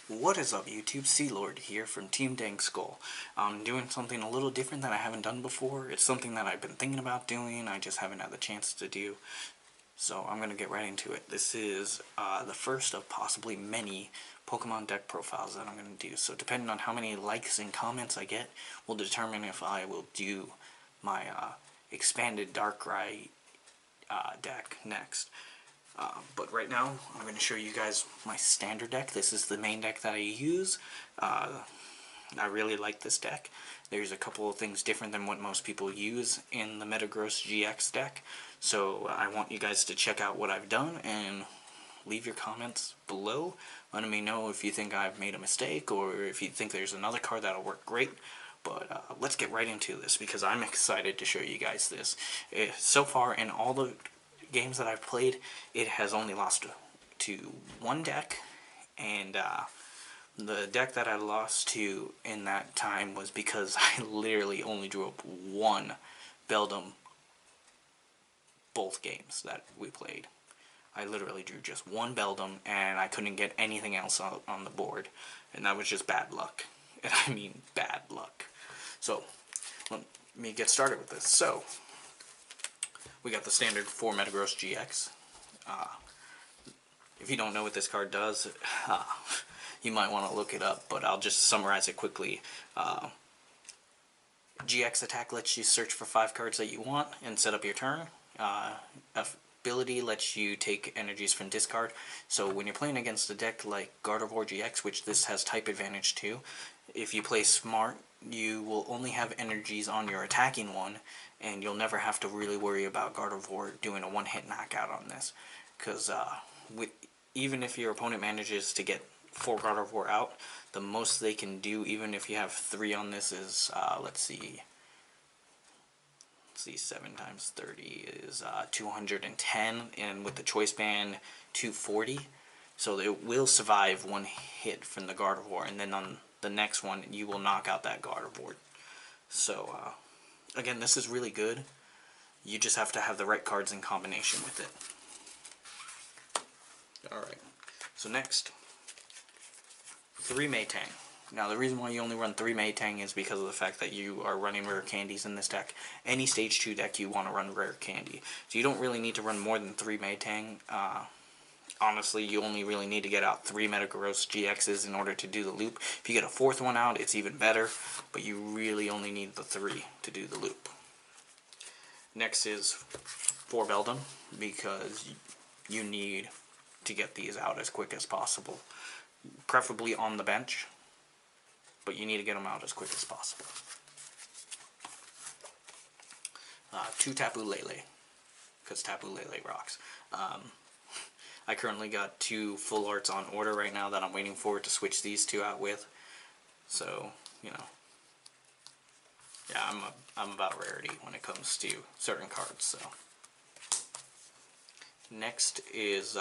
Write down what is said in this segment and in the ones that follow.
What is up, YouTube? Sea-Lord here from Team Dang Skull. I'm doing something a little different that I haven't done before. It's something that I've been thinking about doing, I just haven't had the chance to do. So I'm going to get right into it. This is the first of possibly many Pokemon deck profiles that I'm going to do. So depending on how many likes and comments I get, will determine if I will do my expanded Darkrai deck next. But right now, I'm going to show you guys my standard deck. This is the main deck that I use. I really like this deck. There's a couple of things different than what most people use in the Metagross GX deck. So I want you guys to check out what I've done and leave your comments below, letting me know if you think I've made a mistake or if you think there's another card that'll work great. But let's get right into this because I'm excited to show you guys this. So far in all the games that I've played, it has only lost to one deck, and the deck that I lost to in that time was because I literally only drew up one Beldum both games that we played. I literally drew just one Beldum, and I couldn't get anything else on the board, and that was just bad luck. And I mean bad luck. So, let me get started with this. So, we got the standard 4 Metagross GX. If you don't know what this card does, you might want to look it up, but I'll just summarize it quickly. GX attack lets you search for 5 cards that you want and set up your turn. Ability lets you take energies from discard. So when you're playing against a deck like Gardevoir GX, which this has type advantage too, if you play smart, you will only have energies on your attacking one, and you'll never have to really worry about Gardevoir doing a one-hit knockout on this. Because even if your opponent manages to get 4 Gardevoir out, the most they can do, even if you have 3 on this, is, let's see, 7 times 30 is 210, and with the Choice Band, 240. So it will survive one hit from the Gardevoir, and then on the next one, you will knock out that Gardevoir. So, again, this is really good. You just have to have the right cards in combination with it. Alright, so next, 3 Maytang. Now, the reason why you only run 3 Maytang is because of the fact that you are running rare candies in this deck. Any Stage 2 deck, you want to run rare candy. So you don't really need to run more than 3 Maytang. Honestly, you only really need to get out 3 Metagross GXs in order to do the loop. If you get a 4th one out, it's even better, but you really only need the 3 to do the loop. Next is 4 Beldum, because you need to get these out as quick as possible. Preferably on the bench, but you need to get them out as quick as possible. 2 Tapu Lele, because Tapu Lele rocks. I currently got 2 full arts on order right now that I'm waiting for to switch these 2 out with. So, you know, yeah, I'm about rarity when it comes to certain cards. So, next is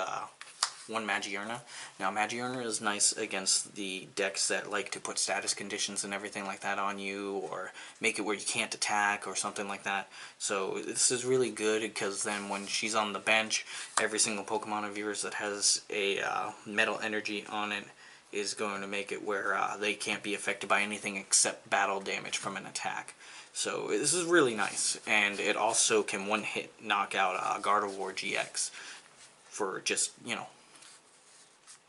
1 Magiurna. Now, Magiurna is nice against the decks that like to put status conditions and everything like that on you, or make it where you can't attack or something like that. So this is really good because then when she's on the bench, every single Pokemon of yours that has a metal energy on it is going to make it where they can't be affected by anything except battle damage from an attack. So this is really nice, and it also can one-hit knock out Gardevoir GX for just, you know,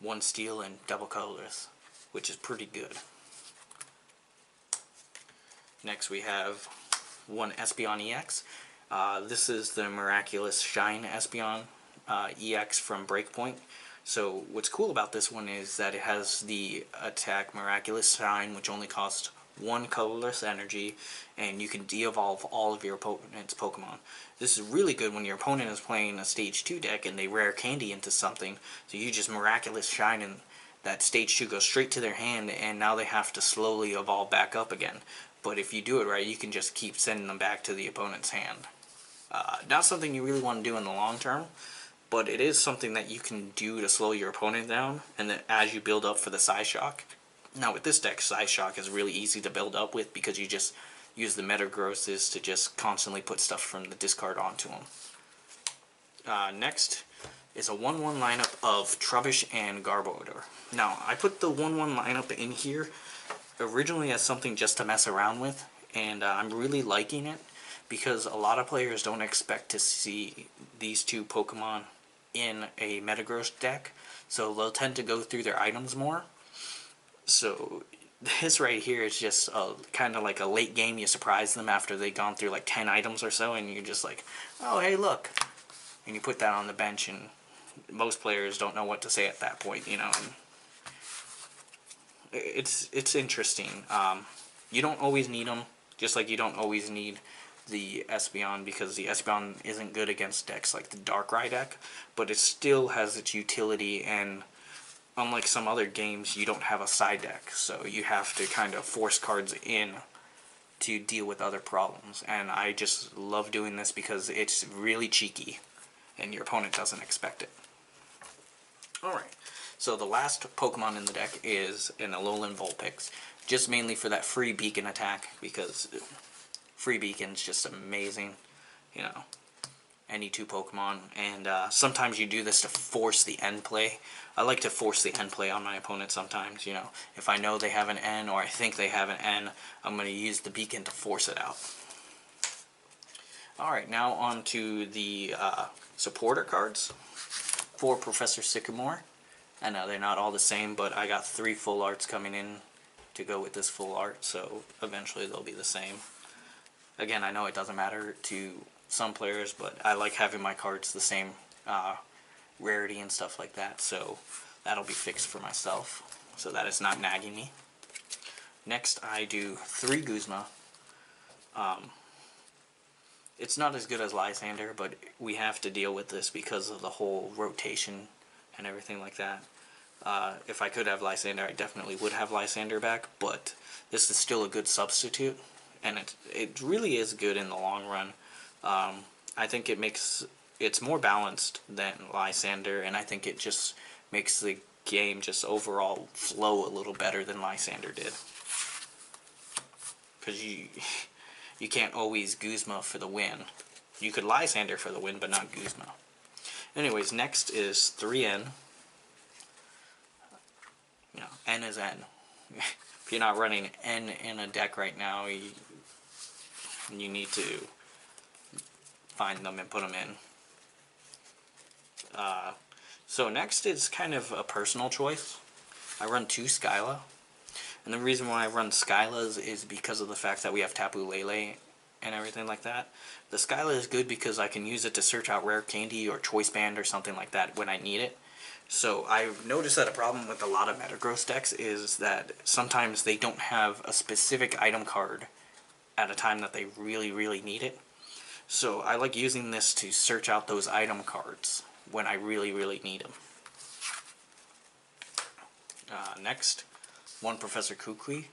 1 steel and double colorless, which is pretty good. Next we have 1 Espeon EX. This is the Miraculous Shine Espeon EX from Breakpoint. So what's cool about this one is that it has the attack Miraculous Shine, which only costs 1 colorless energy, and you can de-evolve all of your opponent's Pokemon. This is really good when your opponent is playing a Stage 2 deck and they rare candy into something, so you just Miraculous Shine and that Stage 2 goes straight to their hand, and now they have to slowly evolve back up again. But if you do it right, you can just keep sending them back to the opponent's hand. Not something you really want to do in the long term, but it is something that you can do to slow your opponent down, and then as you build up for the Psyshock. Now with this deck, Psyshock is really easy to build up with because you just use the Metagrosses to just constantly put stuff from the discard onto them. Next, is a 1-1 lineup of Trubbish and Garbodor. Now, I put the 1-1 lineup in here originally as something just to mess around with, and I'm really liking it because a lot of players don't expect to see these two Pokemon in a Metagross deck, so they'll tend to go through their items more. So this right here is just kind of like a late game. You surprise them after they've gone through like 10 items or so, and you're just like, oh, hey, look. And you put that on the bench, and most players don't know what to say at that point, you know. And it's interesting. You don't always need them, just like you don't always need the Espeon, because the Espeon isn't good against decks like the Darkrai deck, but it still has its utility, and unlike some other games, you don't have a side deck, so you have to kind of force cards in to deal with other problems. And I just love doing this because it's really cheeky, and your opponent doesn't expect it. Alright, so the last Pokemon in the deck is an Alolan Vulpix, just mainly for that free beacon attack, because free beacon's just amazing, you know, any two Pokemon, and sometimes you do this to force the end play. I like to force the end play on my opponent sometimes, you know. If I know they have an N, or I think they have an N, I'm going to use the beacon to force it out. Alright, now on to the supporter cards for Professor Sycamore. I know they're not all the same, but I got 3 full arts coming in to go with this full art, so eventually they'll be the same. Again, I know it doesn't matter to some players, but I like having my cards the same rarity and stuff like that, so that'll be fixed for myself, so that it's not nagging me. Next, I do 3 Guzma. It's not as good as Lysander, but we have to deal with this because of the whole rotation and everything like that. If I could have Lysander, I definitely would have Lysander back, but this is still a good substitute, and it really is good in the long run. I think it's more balanced than Lysander, and I think it just makes the game just overall flow a little better than Lysander did. Because you can't always Guzma for the win. You could Lysander for the win, but not Guzma. Anyways, next is 3N. You know, N is N. If you're not running N in a deck right now, you need to find them and put them in. So next is kind of a personal choice. I run 2 Skyla. And the reason why I run Skylas is because of the fact that we have Tapu Lele and everything like that. The Skyla is good because I can use it to search out Rare Candy or Choice Band or something like that when I need it. So I've noticed that a problem with a lot of Metagross decks is that sometimes they don't have a specific item card at a time that they really, really need it. So I like using this to search out those item cards when I really, really need them. Next, 1 Professor Kukui,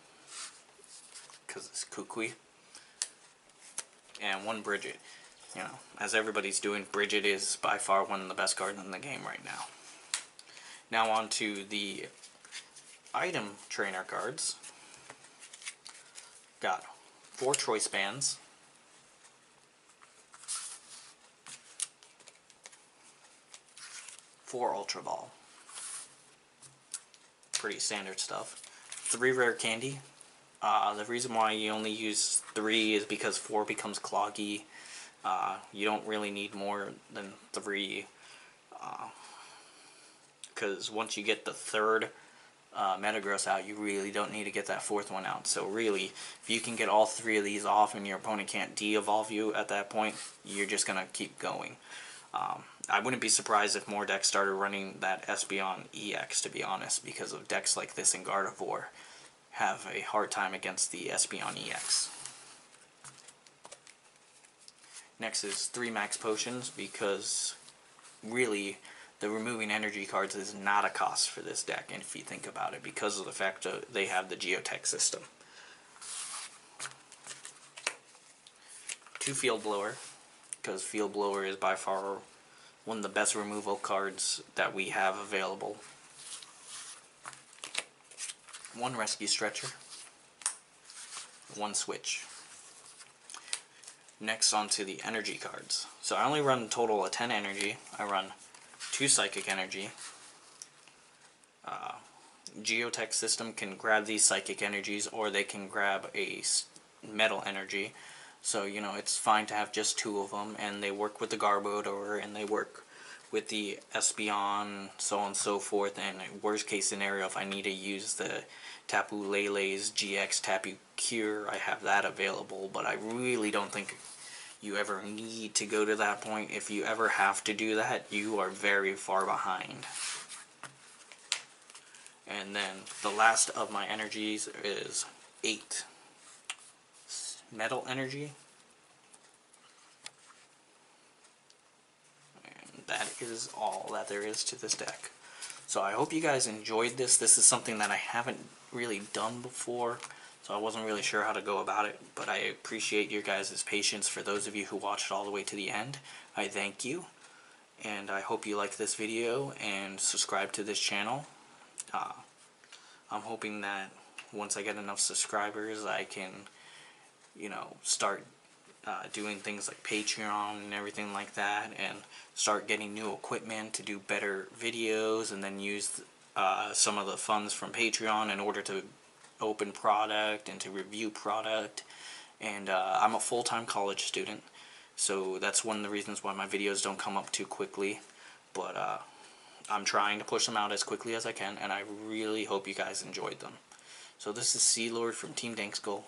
because it's Kukui, and 1 Bridget. You know, as everybody's doing, Bridget is by far one of the best cards in the game right now. Now on to the item trainer cards. Got 4 Choice Bands, 4 Ultra Ball. Pretty standard stuff. 3 Rare Candy. The reason why you only use 3 is because 4 becomes cloggy. You don't really need more than 3. Because once you get the 3rd Metagross out, you really don't need to get that 4th one out. So really, if you can get all 3 of these off and your opponent can't de-evolve you at that point, you're just going to keep going. I wouldn't be surprised if more decks started running that Espeon EX, to be honest, because of decks like this in Gardevoir have a hard time against the Espeon EX. Next is 3 Max Potions, because really the removing energy cards is not a cost for this deck, and if you think about it, because of the fact that they have the Geotech system. 2 Field Blower, because Field Blower is by far one of the best removal cards that we have available. 1 Rescue Stretcher, 1 Switch. Next on to the energy cards. So I only run a total of 10 energy. I run 2 psychic energy. Geotech system can grab these psychic energies, or they can grab a metal energy. So, you know, it's fine to have just 2 of them, and they work with the Garbodor, and they work with the Espeon, so on and so forth. And worst case scenario, if I need to use the Tapu Lele's GX Tapu Cure, I have that available. But I really don't think you ever need to go to that point. If you ever have to do that, you are very far behind. And then the last of my energies is 8 metal energy. And that is all that there is to this deck. So I hope you guys enjoyed this. This is something that I haven't really done before, so I wasn't really sure how to go about it, but I appreciate your guys' patience. For those of you who watched all the way to the end, I thank you. And I hope you like this video and subscribe to this channel. I'm hoping that once I get enough subscribers, I can, you know, start doing things like Patreon and everything like that, and start getting new equipment to do better videos, and then use some of the funds from Patreon in order to open product and to review product. And I'm a full-time college student, so that's one of the reasons why my videos don't come up too quickly. But I'm trying to push them out as quickly as I can, and I really hope you guys enjoyed them. So this is Sea Lord from Team Dank Skull.